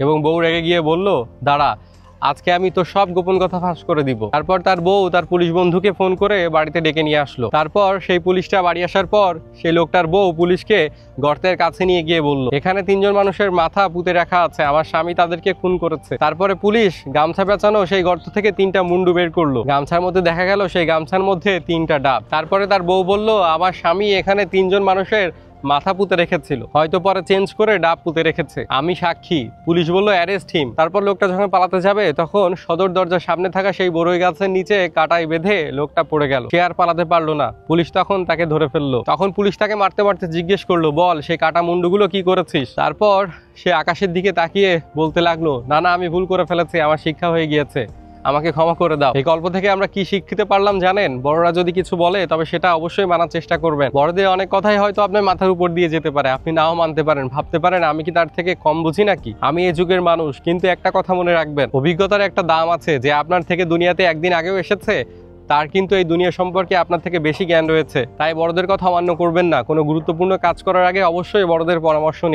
এবং বউ রেগে গিয়ে বলল, দাঁড়া, আজকে আমি তো সব গোপন কথা ফাঁস করে দিব। তারপর তার বউ তার পুলিশ বন্ধুকে ফোন করে বাড়িতে ডেকে নিয়ে আসলো। তারপর সেই পুলিশটা বাড়ি আসার পর সেই লোকটার বউ পুলিশকে গর্তের কাছে নিয়ে গিয়ে বলল, এখানে 3 জন মানুষের মাথা পুঁতে রাখা আছে, আমার স্বামী তাদেরকে খুন করেছে। তারপরে পুলিশ গামছা পেঁচানো সেই গর্ত থেকে 3টা মুন্ডু বের করলো। গামছার মধ্যে দেখা গেল সেই গামছার মধ্যে 3টা ডাব। তারপরে তার বউ বলল, আমার স্বামী এখানে 3 জন মানুষের মাথা পুঁতে রেখেছিল, হয়তো পরে চেঞ্জ করে ডাব পুঁতে রেখেছে, আমি সাক্ষী। পুলিশ বলল, অ্যারেস্ট হিম। তারপর লোকটা যখন পালাতে যাবে তখন সদর দরজার সামনে থাকা সেই বড়ই গাছের নিচে কাটাই বেঁধে লোকটা পড়ে গেল। সে আর পালাতে পারলো না। পুলিশ তখন তাকে ধরে ফেললো। তখন পুলিশ তাকে মারতে মারতে জিজ্ঞেস করলো, বল সেই কাটা মুন্ডুগুলো কি করেছিস? তারপর সে আকাশের দিকে তাকিয়ে বলতে লাগলো, না না, আমি ভুল করে ফেলেছি, আমার শিক্ষা হয়ে গিয়েছে, আমাকে ক্ষমা করে দাও। এই গল্প থেকে আমরা কি শিখতে পারলাম জানেন? বড়রা যদি কিছু বলে তবে সেটা অবশ্যই মানার চেষ্টা করবেন। বড়দের অনেক কথাই হয়তো আপনার মাথার উপর দিয়ে যেতে পারে, আপনি নাও মানতে পারেন, ভাবতে পারেন আমি কি তার থেকে কম বুঝি নাকি, আমি এই যুগের মানুষ। কিন্তু একটা কথা মনে রাখবেন, অভিজ্ঞতার একটা দাম আছে। যে আপনার থেকে দুনিয়াতে একদিন আগেও এসেছে তার কিন্তু এই দুনিয়া সম্পর্কে আপনার থেকে বেশি জ্ঞান রয়েছে। তাই বড়দের কথা অমান্য করবেন না। কোনো গুরুত্বপূর্ণ কাজ করার আগে অবশ্যই বড়দের পরামর্শ নিন।